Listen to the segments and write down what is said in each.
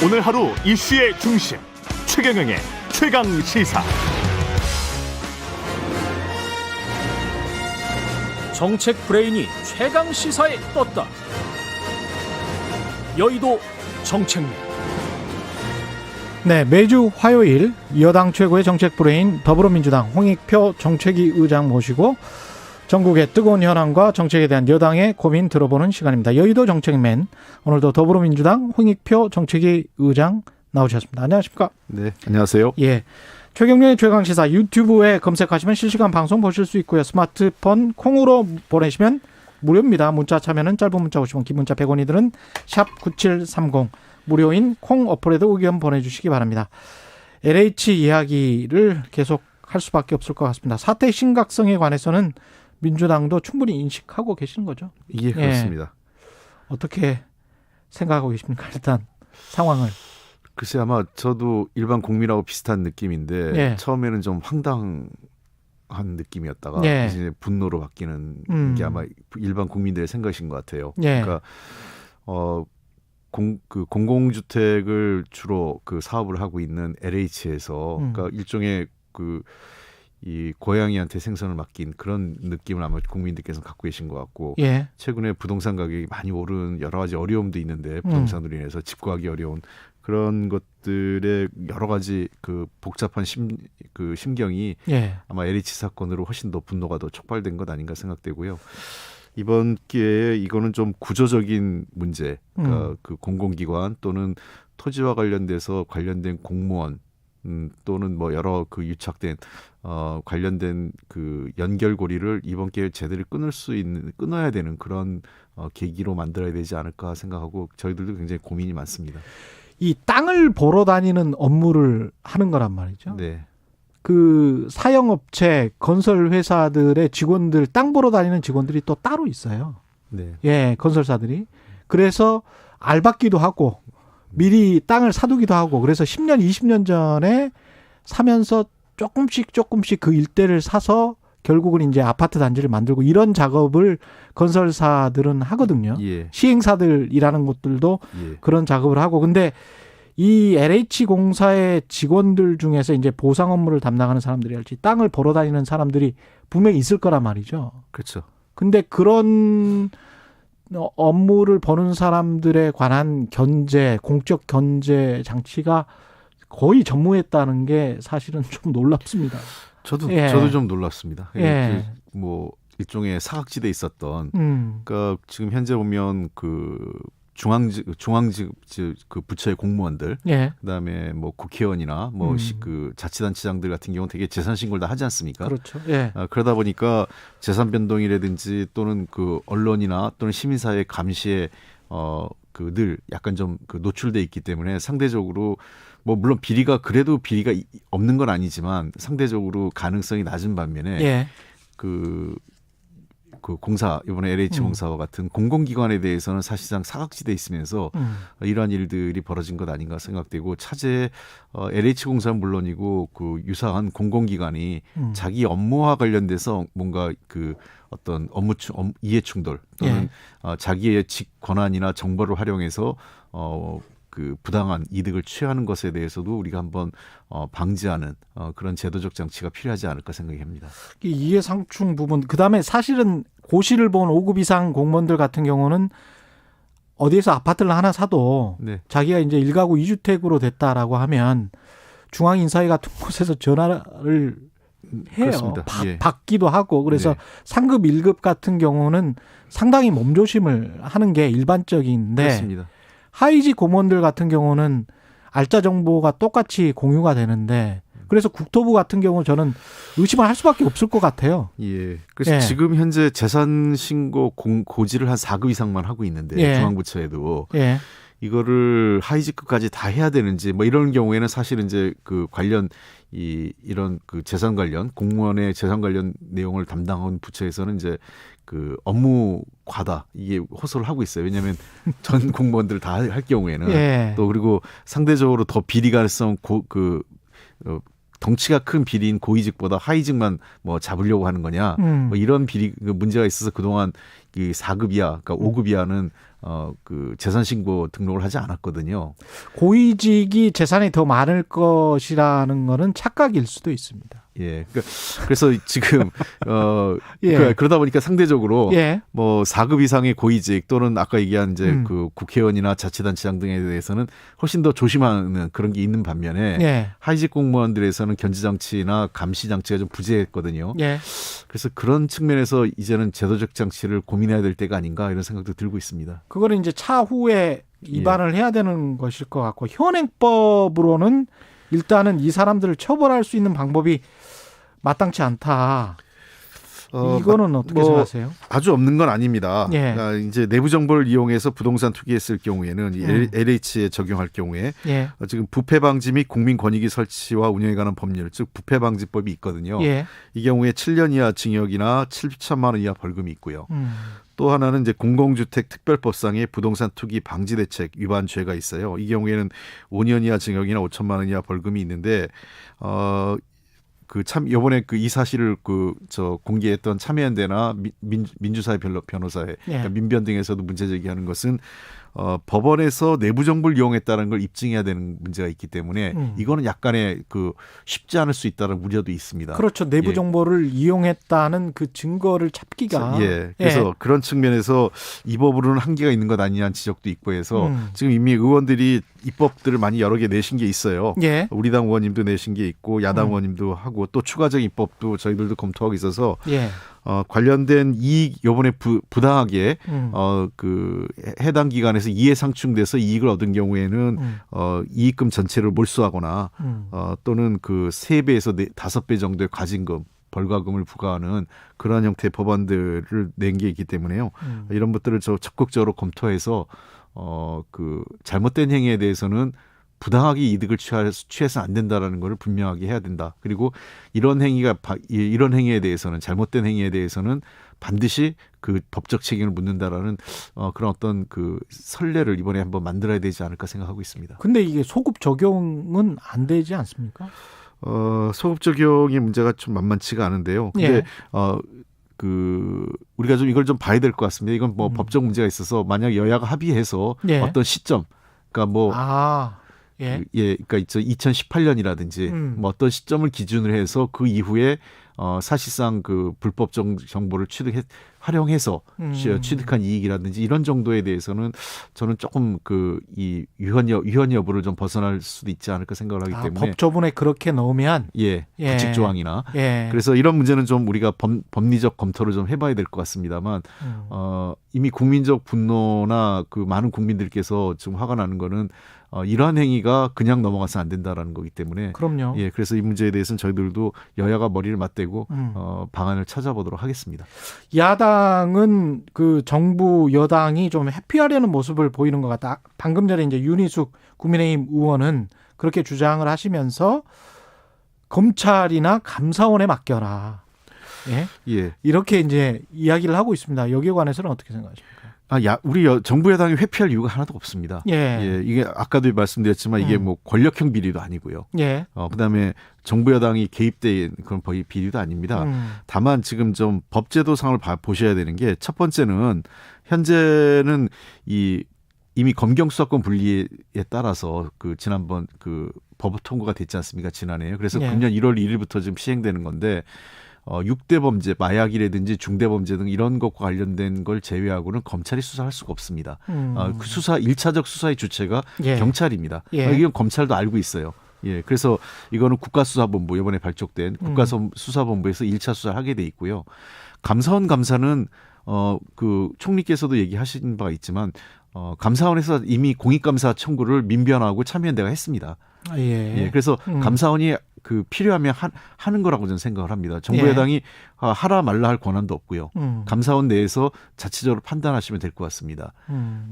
오늘 하루 이슈의 중심 최경영의 최강 시사. 정책 브레인이 최강 시사에 떴다. 여의도 정책맨. 네, 매주 화요일 여당 최고의 정책 브레인 더불어민주당 홍익표 정책위 의장 모시고 전국의 뜨거운 현안과 정책에 대한 여당의 고민 들어보는 시간입니다. 여의도 정책맨, 오늘도 더불어민주당 홍익표 정책위 의장 나오셨습니다. 안녕하십니까? 네, 안녕하세요. 예, 최경영의 최강시사 유튜브에 검색하시면 실시간 방송 보실 수 있고요. 스마트폰 콩으로 보내시면 무료입니다. 문자 참여는 짧은 문자 50원, 긴 문자 100원이들은 샵 9730, 무료인 콩 어플에도 의견 보내주시기 바랍니다. LH 이야기를 계속 할 수밖에 없을 것 같습니다. 사태 심각성에 관해서는 민주당도 충분히 인식하고 계시는 거죠? 예, 그렇습니다. 어떻게 생각하고 계십니까? 일단 상황을. 글쎄 아마 저도 일반 국민하고 비슷한 느낌인데 예. 처음에는 좀 황당한 느낌이었다가 예. 이제 분노로 바뀌는 게 아마 일반 국민들의 생각인 것 같아요. 예. 그러니까 공공주택을 주로 그 사업을 하고 있는 LH에서 그러니까 일종의 이 고양이한테 생선을 맡긴 그런 느낌을 아마 국민들께서 갖고 계신 것 같고 예. 최근에 부동산 가격이 많이 오른 여러 가지 어려움도 있는데 부동산으로 인해서 집 구하기 어려운 그런 것들의 여러 가지 그 복잡한 심경이 예. 아마 LH 사건으로 훨씬 더 분노가 더 촉발된 것 아닌가 생각되고요. 이번 기회에 이거는 좀 구조적인 문제, 그러니까 그 공공기관 또는 토지와 관련된 공무원 또는 뭐 여러 그 유착된 관련된 그 연결고리를 이번 기회에 제대로 끊어야 되는 그런 계기로 만들어야 되지 않을까 생각하고 저희들도 굉장히 고민이 많습니다. 이 땅을 보러 다니는 업무를 하는 거란 말이죠. 네. 그 사형업체, 건설 회사들의 직원들, 땅 보러 다니는 직원들이 또 따로 있어요. 네. 예, 건설사들이. 그래서 알받기도 하고 미리 땅을 사두기도 하고 그래서 10년, 20년 전에 사면서 조금씩 그 일대를 사서 결국은 이제 아파트 단지를 만들고 이런 작업을 건설사들은 하거든요. 예. 시행사들이라는 곳들도 예. 그런 작업을 하고. 근데 이 LH공사의 직원들 중에서 이제 보상 업무를 담당하는 사람들이 할지 땅을 보러 다니는 사람들이 분명히 있을 거란 말이죠. 그렇죠. 근데 그런 업무를 보는 사람들에 관한 공적 견제 장치가 거의 전무했다는 게 사실은 좀 놀랍습니다. 저도 좀 놀랐습니다. 예. 뭐 일종의 사각지대에 있었던 그러니까 지금 현재 보면 그 중앙직 그 부처의 공무원들, 예. 그다음에 뭐 국회의원이나 뭐 그 자치단체장들 같은 경우는 되게 재산 신고를 다 하지 않습니까? 그렇죠. 예. 그러다 보니까 재산 변동이라든지 또는 그 언론이나 또는 시민사회 감시에 늘 약간 좀 그 노출돼 있기 때문에 상대적으로 뭐 물론 비리가 없는 건 아니지만 상대적으로 가능성이 낮은 반면에 예. 그 공사 이번에 LH 공사와 같은 공공기관에 대해서는 사실상 사각지대에 있으면서 이러한 일들이 벌어진 것 아닌가 생각되고 차제에 LH 공사는 물론이고 그 유사한 공공기관이 자기 업무와 관련돼서 뭔가 그 어떤 이해 충돌 또는 자기의 직 권한이나 정보를 활용해서 그 부당한 이득을 취하는 것에 대해서도 우리가 한번 방지하는 그런 제도적 장치가 필요하지 않을까 생각합니다. 이해상충 부분, 그다음에 사실은 고시를 본 5급 이상 공무원들 같은 경우는 어디에서 아파트를 하나 사도 네. 자기가 이제 1가구 2주택으로 됐다라고 하면 중앙인사회 같은 곳에서 전화를 해요. 받기도 하고 그래서 네. 상급 1급 같은 경우는 상당히 몸조심을 하는 게 일반적인데 그렇습니다. 하위직 공무원들 같은 경우는 알짜 정보가 똑같이 공유가 되는데 그래서 국토부 같은 경우 저는 의심을 할 수밖에 없을 것 같아요. 예. 그래서 지금 현재 재산 신고 고지를 한 4급 이상만 하고 있는데 중앙부처에도 이거를 하위직급까지 다 해야 되는지 뭐 이런 경우에는 사실은 이제 그 관련 이런 그 재산 관련 공무원의 재산 관련 내용을 담당하는 부처에서는 이제 그 업무 과다 이게 호소를 하고 있어요. 왜냐하면 전 공무원들 다 할 경우에는 또 그리고 상대적으로 더 비리 가능성 덩치가 큰 비리인 고위직보다 하위직만 뭐 잡으려고 하는 거냐 뭐 이런 비리 문제가 있어서 그동안 이 4급 이하, 그러니까 5급 이하는 그 재산 신고 등록을 하지 않았거든요. 고위직이 재산이 더 많을 것이라는 거는 착각일 수도 있습니다. 예. 그래서 지금 예. 그러다 보니까 상대적으로 예. 뭐 4급 이상의 고위직 또는 아까 얘기한 이제 그 국회의원이나 자치단체장 등에 대해서는 훨씬 더 조심하는 그런 게 있는 반면에 예. 하위직 공무원들에서는 견제장치나 감시장치가 좀 부재했거든요. 예. 그래서 그런 측면에서 이제는 제도적 장치를 고민해야 될 때가 아닌가 이런 생각도 들고 있습니다. 그거는 이제 차후에 입안을 해야 되는 것일 것 같고 현행법으로는 일단은 이 사람들을 처벌할 수 있는 방법이 마땅치 않다. 이거는 어떻게 생각하세요? 아주 없는 건 아닙니다. 예. 그러니까 이제 내부 정보를 이용해서 부동산 투기했을 경우에는 LH에 적용할 경우에 예. 지금 부패 방지 및 국민 권익위 설치와 운영에 관한 법률, 즉 부패 방지법이 있거든요. 예. 이 경우에 7년 이하 징역이나 7천만 원 이하 벌금이 있고요. 또 하나는 이제 공공주택 특별법상의 부동산 투기 방지 대책 위반 죄가 있어요. 이 경우에는 5년 이하 징역이나 5천만 원 이하 벌금이 있는데 그 참 이번에 그 이 사실을 공개했던 참여연대나 민주사회 변호사회 그러니까 민변 등에서도 문제 제기하는 것은 법원에서 내부 정보를 이용했다는 걸 입증해야 되는 문제가 있기 때문에 이거는 약간의 그 쉽지 않을 수 있다는 우려도 있습니다. 그렇죠. 내부 정보를 이용했다는 그 증거를 찾기가. 그래서 그런 측면에서 이 법으로는 한계가 있는 것 아니냐는 지적도 있고 해서 지금 이미 의원들이 입법들을 많이 여러 개 내신 게 있어요. 예. 우리 당 의원님도 내신 게 있고 야당 의원님도 하고 또 추가적인 입법도 저희들도 검토하고 있어서 관련된 이익 요번에 부당하게 그 해당 기관에서 이해 상충돼서 이익을 얻은 경우에는 이익금 전체를 몰수하거나 또는 그 3배에서 5배 정도의 과징금 벌과금을 부과하는 그러한 형태의 법안들을 낸 게 있기 때문에요. 이런 것들을 적극적으로 검토해서 그 잘못된 행위에 대해서는 부당하게 이득을 취해서 안 된다라는 것을 분명하게 해야 된다. 그리고 이런 행위에 대해서는 잘못된 행위에 대해서는 반드시 그 법적 책임을 묻는다라는 그런 어떤 그 선례를 이번에 한번 만들어야 되지 않을까 생각하고 있습니다. 근데 이게 소급 적용은 안 되지 않습니까? 소급 적용의 문제가 좀 만만치가 않은데요. 근데 우리가 좀 이걸 좀 봐야 될 것 같습니다. 이건 뭐 법적 문제가 있어서 만약 여야가 합의해서 어떤 시점, 그러니까 그러니까 2018년이라든지 뭐 어떤 시점을 기준으로 해서 그 이후에 사실상 그 불법 정보를 활용해서 취득한 이익이라든지 이런 정도에 대해서는 저는 조금 이 위헌 여부를 좀 벗어날 수도 있지 않을까 생각을 하기 때문에 법조문에 그렇게 넣으면 규칙 조항이나 그래서 이런 문제는 좀 우리가 법리적 검토를 좀 해봐야 될 것 같습니다만 이미 국민적 분노나 그 많은 국민들께서 지금 화가 나는 거는 이러한 행위가 그냥 넘어가서 안 된다라는 거기 때문에 그럼요. 그래서 이 문제에 대해서는 저희들도 여야가 머리를 맞대고 방안을 찾아보도록 하겠습니다. 야당은 그 정부 여당이 좀 회피하려는 모습을 보이는 것 같다. 방금 전에 이제 윤희숙 국민의힘 의원은 그렇게 주장을 하시면서 검찰이나 감사원에 맡겨라. 이렇게 이제 이야기를 하고 있습니다. 여기에 관해서는 어떻게 생각하십니까? 우리 정부 여당이 회피할 이유가 하나도 없습니다. 이게 아까도 말씀드렸지만 이게 뭐 권력형 비리도 아니고요. 그다음에 정부 여당이 개입된 그런 비리도 아닙니다. 다만 지금 좀 법제도상을 보셔야 되는 게 첫 번째는 현재는 이미 검경수사권 분리에 따라서 그 지난번 그 법 통과가 됐지 않습니까? 지난해요. 그래서 금년 1월 1일부터 지금 시행되는 건데 6대 범죄, 마약이라든지 중대 범죄 등 이런 것과 관련된 걸 제외하고는 검찰이 수사할 수가 없습니다. 그 1차적 수사의 주체가 경찰입니다. 이건 검찰도 알고 있어요. 그래서 이거는 국가수사본부 이번에 발족된 국가수사본부에서 1차 수사를 하게 돼 있고요. 감사원 감사는 그 총리께서도 얘기하신 바가 있지만 감사원에서 이미 공익감사 청구를 민변하고 참여연대가 했습니다. 그래서 감사원이 그 필요하면 하는 거라고 저는 생각을 합니다. 정부 여당이 하라 말라 할 권한도 없고요. 감사원 내에서 자체적으로 판단하시면 될 것 같습니다.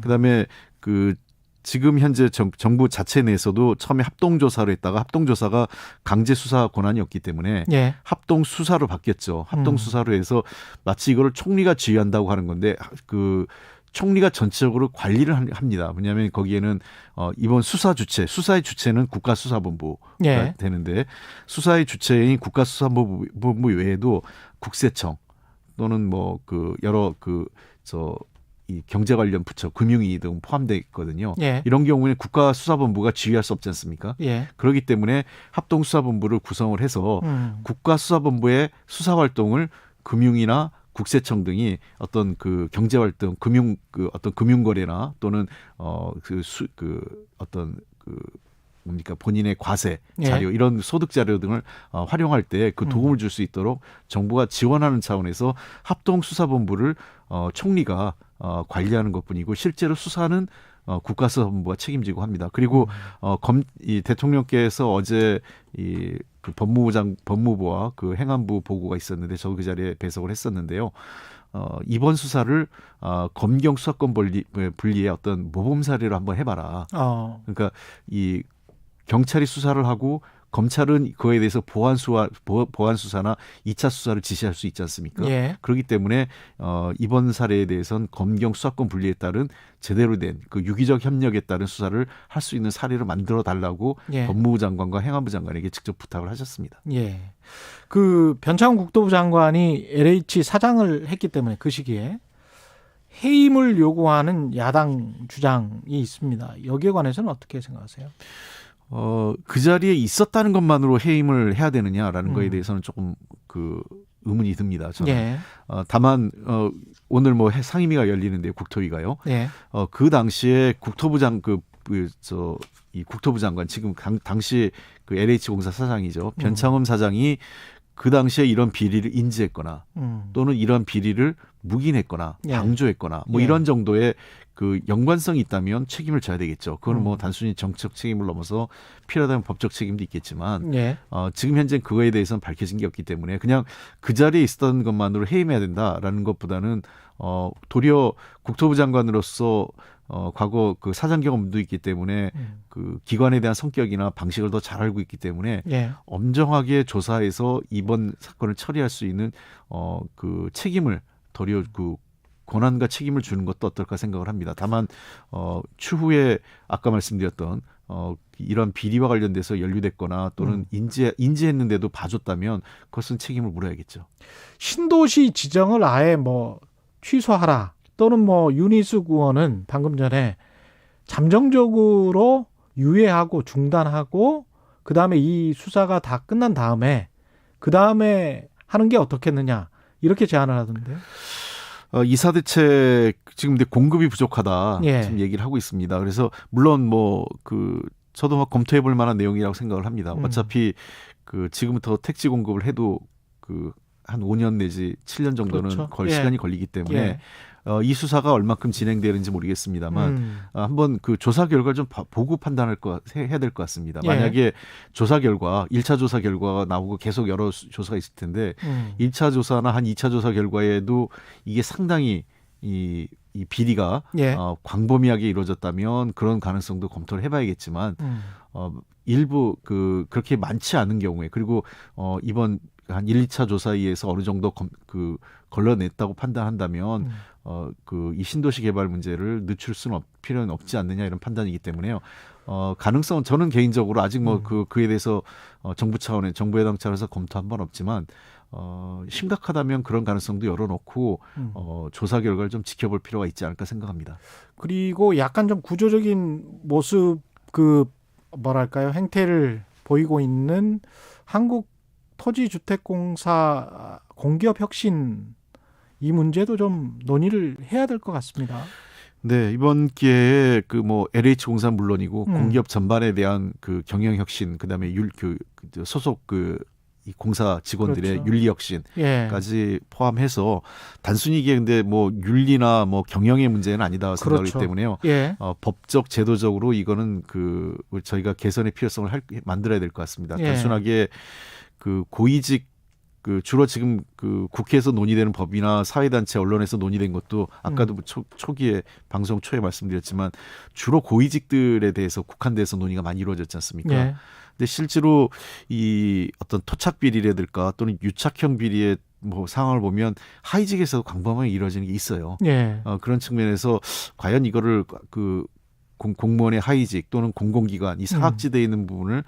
그다음에 그 지금 현재 정부 자체 내에서도 처음에 합동조사로 했다가 합동조사가 강제수사 권한이 없기 때문에 합동수사로 바뀌었죠. 합동수사로 해서 마치 이거를 총리가 지휘한다고 하는 건데 그 총리가 전체적으로 관리를 합니다. 왜냐하면 거기에는 이번 수사의 주체는 국가수사본부가 되는데 수사의 주체인 국가수사본부 외에도 국세청, 또는 뭐 그 여러 이 경제 관련 부처, 금융위 등 포함되어 있거든요. 예. 이런 경우에는 국가수사본부가 지휘할 수 없지 않습니까? 예. 그렇기 때문에 합동수사본부를 구성을 해서 국가수사본부의 수사활동을 금융이나 국세청 등이 어떤 그 경제활동, 어떤 금융거래나 또는 어떤 뭡니까 본인의 과세 자료 이런 소득 자료 등을 활용할 때 그 도움을 줄 수 있도록 정부가 지원하는 차원에서 합동수사본부를 총리가 관리하는 것뿐이고 실제로 수사는 국가수사본부가 책임지고 합니다. 그리고 이 대통령께서 어제 그 법무부와 그 행안부 보고가 있었는데 저 그 자리에 배석을 했었는데요. 이번 수사를 검경 수사권 분리의 어떤 모범 사례로 한번 해봐라. 그러니까 이 경찰이 수사를 하고 검찰은 그에 대해서 보완 수사나 2차 수사를 지시할 수 있지 않습니까? 예. 그렇기 때문에 이번 사례에 대해서는 검경 수사권 분리에 따른 제대로 된 그 유기적 협력에 따른 수사를 할 수 있는 사례를 만들어 달라고 예. 법무부 장관과 행안부 장관에게 직접 부탁을 하셨습니다. 예. 그 변창훈 국토부 장관이 LH 사장을 했기 때문에 그 시기에 해임을 요구하는 야당 주장이 있습니다. 여기에 관해서는 어떻게 생각하세요? 그 자리에 있었다는 것만으로 해임을 해야 되느냐라는 거에 대해서는 조금 그 의문이 듭니다. 저는. 예. 다만 오늘 뭐 상임위가 열리는데요, 국토위가요. 예. 그 당시에 이 국토부 장관 지금 당시 그 LH공사 사장이죠. 변창흠 사장이 그 당시에 이런 비리를 인지했거나 또는 이런 비리를 묵인했거나 예. 방조했거나 뭐 예. 이런 정도의 그 연관성이 있다면 책임을 져야 되겠죠. 그건 뭐 단순히 정책 책임을 넘어서 필요하다면 법적 책임도 있겠지만 예. 지금 현재 그거에 대해서는 밝혀진 게 없기 때문에 그냥 그 자리에 있었던 것만으로 해임해야 된다라는 것보다는 도리어 국토부 장관으로서 과거 그 사장 경험도 있기 때문에 그 기관에 대한 성격이나 방식을 더 잘 알고 있기 때문에 예. 엄정하게 조사해서 이번 사건을 처리할 수 있는 그 책임을 도리어 그 권한과 책임을 주는 것도 어떨까 생각을 합니다. 다만 추후에 아까 말씀드렸던 이런 비리와 관련돼서 연루됐거나 또는 인지했는데도 봐줬다면 그것은 책임을 물어야겠죠. 신도시 지정을 아예 뭐 취소하라 또는 뭐 윤희숙 의원은 방금 전에 잠정적으로 유예하고 중단하고 그다음에 이 수사가 다 끝난 다음에 그다음에 하는 게 어떻겠느냐 이렇게 제안을 하던데요. 이사 대책 지금 근데 공급이 부족하다 예. 지금 얘기를 하고 있습니다. 그래서 물론 뭐 저도 막 검토해 볼 만한 내용이라고 생각을 합니다. 어차피 지금부터 택지 공급을 해도 한 5년 내지 7년 정도는 그렇죠. 시간이 걸리기 때문에 예. 이 수사가 얼마큼 진행되는지 모르겠습니다만 한번 그 조사 결과를 좀 보고 판단해야 될 것 같습니다. 예. 만약에 조사 결과 1차 조사 결과가 나오고 계속 여러 조사가 있을 텐데 1차 조사나 한 2차 조사 결과에도 이게 상당히 이 비리가 예. 광범위하게 이루어졌다면 그런 가능성도 검토를 해봐야겠지만 일부 그렇게 많지 않은 경우에 그리고 이번 한 1, 2차 조사에 의해서 어느 정도 걸러냈다고 판단한다면 이 신도시 개발 문제를 늦출 수는 필요는 없지 않느냐 이런 판단이기 때문에요. 가능성은 저는 개인적으로 아직 뭐 그에 대해서 정부 여당 차원에서 검토한 건 없지만 심각하다면 그런 가능성도 열어놓고 조사 결과를 좀 지켜볼 필요가 있지 않을까 생각합니다. 그리고 약간 좀 구조적인 모습 뭐랄까요 행태를 보이고 있는 한국토지주택공사 공기업 혁신 이 문제도 좀 논의를 해야 될 것 같습니다. 네, 이번 기회에 LH공사 물론이고 공기업 전반에 대한 그 경영 혁신, 그다음에 소속 이 공사 직원들의 그렇죠. 윤리 혁신까지 예. 포함해서 단순히 이게 근데 뭐 윤리나 뭐 경영의 문제는 아니다 생각하기 그렇죠. 때문에요. 예. 법적 제도적으로 이거는 저희가 개선의 필요성을 만들어야 될 것 같습니다. 예. 단순하게 고위직 주로 지금 국회에서 논의되는 법이나 사회단체 언론에서 논의된 것도 아까도 초기에 방송 초에 말씀드렸지만 주로 고위직들에 대해서 국한돼서 논의가 많이 이루어졌지 않습니까? 예. 근데 실제로 이 어떤 토착 비리라든가 또는 유착형 비리의 뭐 상황을 보면 하위직에서도 광범위하게 이루어지는 게 있어요. 예. 그런 측면에서 과연 이거를 공무원의 하위직 또는 공공기관 이 사각지대에 있는 부분을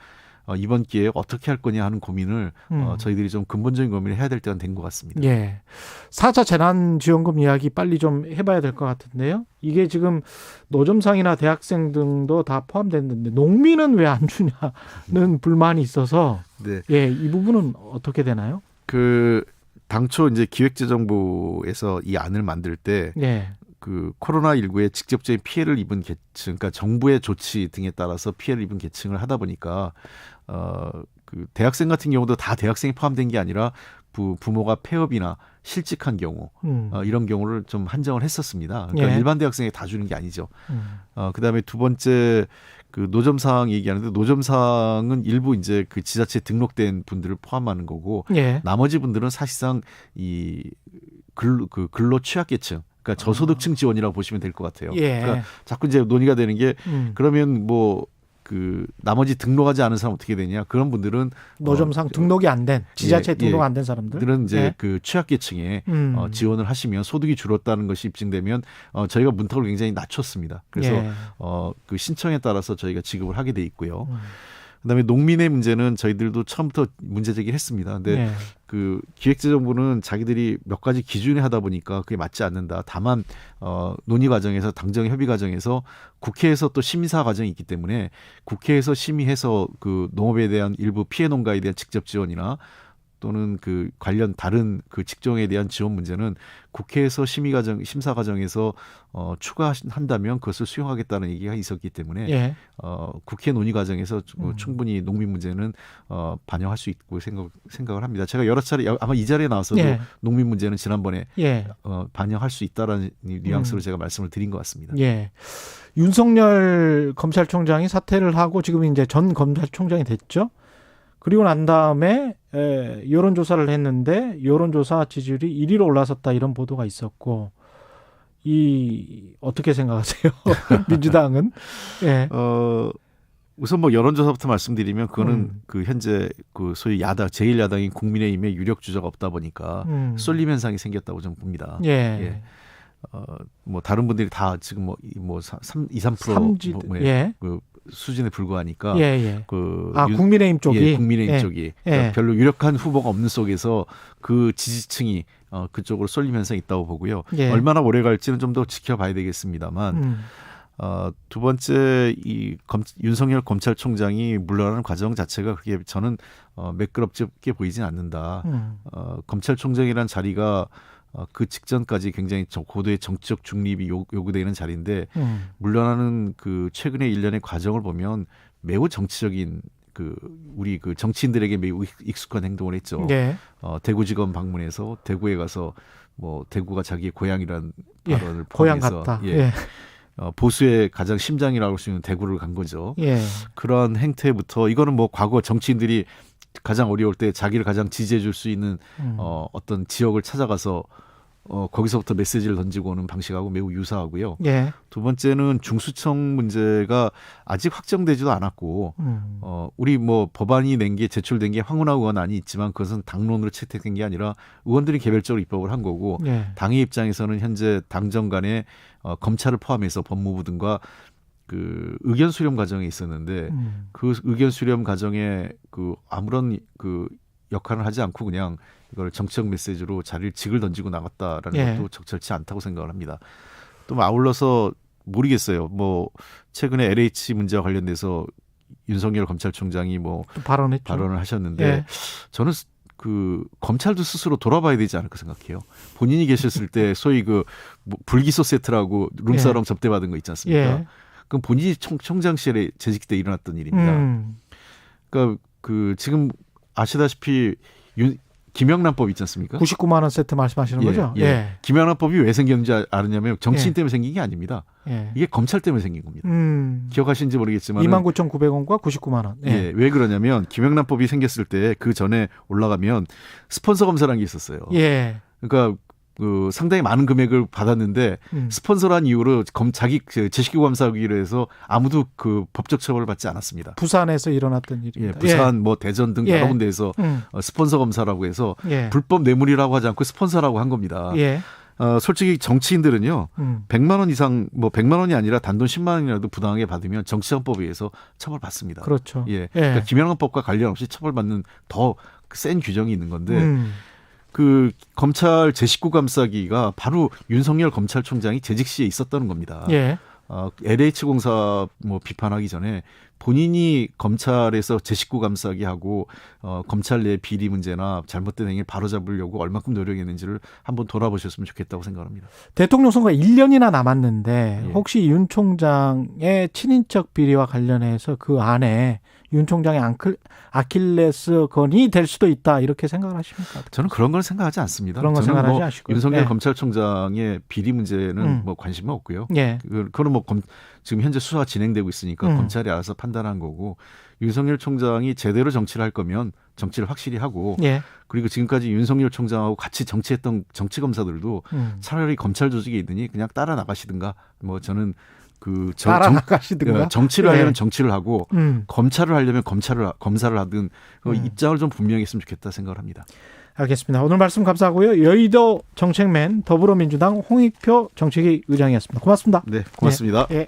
이번 기회에 어떻게 할 거냐 하는 고민을 저희들이 좀 근본적인 고민을 해야 될 때가 된 것 같습니다. 예. 4차 재난지원금 이야기 빨리 좀 해봐야 될 것 같은데요. 이게 지금 노점상이나 대학생 등도 다 포함됐는데 농민은 왜 안 주냐는 불만이 있어서 네. 예, 이 부분은 어떻게 되나요? 그 당초 이제 기획재정부에서 이 안을 만들 때 예. 그 코로나19에 직접적인 피해를 입은 계층, 그러니까 정부의 조치 등에 따라서 피해를 입은 계층을 하다 보니까 그 대학생 같은 경우도 다 대학생이 포함된 게 아니라 부모가 폐업이나 실직한 경우 이런 경우를 좀 한정을 했었습니다. 그러니까 예. 일반 대학생에 다 주는 게 아니죠. 그다음에 두 번째 그 노점상 얘기하는데 노점상은 일부 이제 그 지자체에 등록된 분들을 포함하는 거고 예. 나머지 분들은 사실상 이 근로 취약계층, 그러니까 저소득층 지원이라고 보시면 될 것 같아요. 예. 그러니까 자꾸 이제 논의가 되는 게 그러면 뭐 그 나머지 등록하지 않은 사람 어떻게 되냐? 그런 분들은 노점상 등록이 안 된 지자체 예, 등록 안 된 사람들은 이제 예. 그 취약계층에 지원을 하시면 소득이 줄었다는 것이 입증되면 저희가 문턱을 굉장히 낮췄습니다. 그래서 예. 그 신청에 따라서 저희가 지급을 하게 돼 있고요. 그다음에 농민의 문제는 저희들도 처음부터 문제 제기를 했습니다. 근데 예. 그 기획재정부는 자기들이 몇 가지 기준에 하다 보니까 그게 맞지 않는다. 다만 논의 과정에서 당정 협의 과정에서 국회에서 또 심사 과정이 있기 때문에 국회에서 심의해서 그 농업에 대한 일부 피해 농가에 대한 직접 지원이나 또는 그 관련 다른 그 직종에 대한 지원 문제는 국회에서 심사 과정에서 추가한다면 그것을 수용하겠다는 얘기가 있었기 때문에 예. 국회 논의 과정에서 충분히 농민 문제는 반영할 수 있고 생각을 합니다. 제가 여러 차례 아마 이 자리에 나와서도 예. 농민 문제는 지난번에 예. 반영할 수 있다라는 뉘앙스로 제가 말씀을 드린 것 같습니다. 예. 윤석열 검찰총장이 사퇴를 하고 지금 이제 전 검찰총장이 됐죠. 그리고 난 다음에 여론조사를 했는데 여론조사 지지율이 1위로 올라섰다 이런 보도가 있었고 어떻게 생각하세요? 민주당은? 예. 우선 뭐 여론조사부터 말씀드리면 그거는 그 현재 그 소위 야당 제1야당인 국민의힘의 유력 주자가 없다 보니까 쏠림 현상이 생겼다고 저는 봅니다. 예. 예. 뭐 다른 분들이 다 지금 뭐 3% 예. 그 수준에 불과하니까 예, 예. 그 국민의힘 쪽이 예, 국민의힘 예. 쪽이 예. 별로 유력한 후보가 없는 속에서 그 지지층이 그쪽으로 쏠림 현상이 있다고 보고요. 예. 얼마나 오래 갈지는 좀 더 지켜봐야 되겠습니다만 두 번째 윤석열 검찰총장이 물러나는 과정 자체가 그렇게 저는 매끄럽게 보이진 않는다. 검찰총장이라는 자리가 그 직전까지 굉장히 고도의 정치적 중립이 요구되는 자리인데 물러나는 그 최근의 일련의 과정을 보면 매우 정치적인 우리 그 정치인들에게 매우 익숙한 행동을 했죠. 예. 대구지검 방문해서 대구에 가서 뭐 대구가 자기의 고향이라는 발언을 예. 고향 포함해서 같다. 예. 예. 보수의 가장 심장이라고 할 수 있는 대구를 간 거죠. 예. 그런 행태부터 이거는 뭐 과거 정치인들이 가장 어려울 때 자기를 가장 지지해 줄 수 있는 어떤 지역을 찾아가서 거기서부터 메시지를 던지고 오는 방식하고 매우 유사하고요. 예. 두 번째는 중수청 문제가 아직 확정되지도 않았고 우리 뭐 법안이 제출된 게 황운하 의원안이 있지만 그것은 당론으로 채택된 게 아니라 의원들이 개별적으로 입법을 한 거고 예. 당의 입장에서는 현재 당정 간에 검찰을 포함해서 법무부 등과 그 의견 수렴 과정에 있었는데 그 의견 수렴 과정에 그 아무런 그 역할을 하지 않고 그냥 이걸 정치적 메시지로 직을 던지고 나갔다라는 예. 것도 적절치 않다고 생각을 합니다. 또 아울러서 모르겠어요. 뭐 최근에 LH 문제와 관련돼서 윤석열 검찰총장이 뭐 발언했죠. 발언을 하셨는데 예. 저는 그 검찰도 스스로 돌아봐야 되지 않을까 생각해요. 본인이 계셨을 때 소위 그 불기소 세트라고 룸사롱 접대받은 거 있지 않습니까? 예. 그건 본인이 총장실에 재직 때 일어났던 일입니다. 그러니까 그 지금 아시다시피 김영란법 있지 않습니까? 99만 원 세트 말씀하시는 거죠? 예. 예. 김영란법이 왜 생겼는지 아느냐면 정치인 예. 때문에 생긴 게 아닙니다. 예. 이게 검찰 때문에 생긴 겁니다. 기억하시는지 모르겠지만 29,900원과 99만 원. 예. 예. 왜 그러냐면 김영란법이 생겼을 때 그 전에 올라가면 스폰서 검사라는 게 있었어요. 예. 그러니까 그 상당히 많은 금액을 받았는데 스폰서란 이유로 자기 제식기구 감사하기로 해서 아무도 그 법적 처벌을 받지 않았습니다. 부산에서 일어났던 일입니다. 예, 부산 뭐 대전 등 여러 군데에서 스폰서 검사라고 해서 예. 불법 뇌물이라고 하지 않고 스폰서라고 한 겁니다. 예. 솔직히 정치인들은요. 100만 원 이상 뭐 100만 원이 아니라 단돈 10만 원이라도 부당하게 받으면 정치자금법에 의해서 처벌받습니다. 그렇죠. 예. 그러니까 김영란법과 관련 없이 처벌받는 더 센 규정이 있는 건데 그 검찰 제19 감싸기가 바로 윤석열 검찰총장이 재직 시에 있었다는 겁니다. 예. LH 공사 뭐 비판하기 전에 본인이 검찰에서 제19 감싸기 하고 검찰 내 비리 문제나 잘못된 행위를 바로잡으려고 얼마큼 노력했는지를 한번 돌아보셨으면 좋겠다고 생각합니다. 대통령 선거가 1년이나 남았는데 예. 혹시 윤 총장의 친인척 비리와 관련해서 그 안에 윤 총장의 아킬레스건이 될 수도 있다 이렇게 생각을 하십니까? 저는 그런 걸 생각하지 않습니다. 그런 걸 저는 생각하지 않으시고요. 윤석열 예. 검찰총장의 비리 문제는 뭐 관심은 없고요. 예. 그건 뭐 지금 현재 수사 진행되고 있으니까 검찰이 알아서 판단한 거고 윤석열 총장이 제대로 정치를 할 거면 정치를 확실히 하고 예. 그리고 지금까지 윤석열 총장하고 같이 정치했던 정치 검사들도 차라리 검찰 조직에 있느니 그냥 따라 나가시든가 뭐 저는 따라 나가시든가 정치를 하려면 예. 정치를 하고 검찰을 하려면 검사를 하든 입장을 좀 분명히 했으면 좋겠다 생각을 합니다. 알겠습니다. 오늘 말씀 감사하고요. 여의도 정책맨 더불어민주당 홍익표 정책위 의장이었습니다. 고맙습니다. 네, 고맙습니다. 예. 예.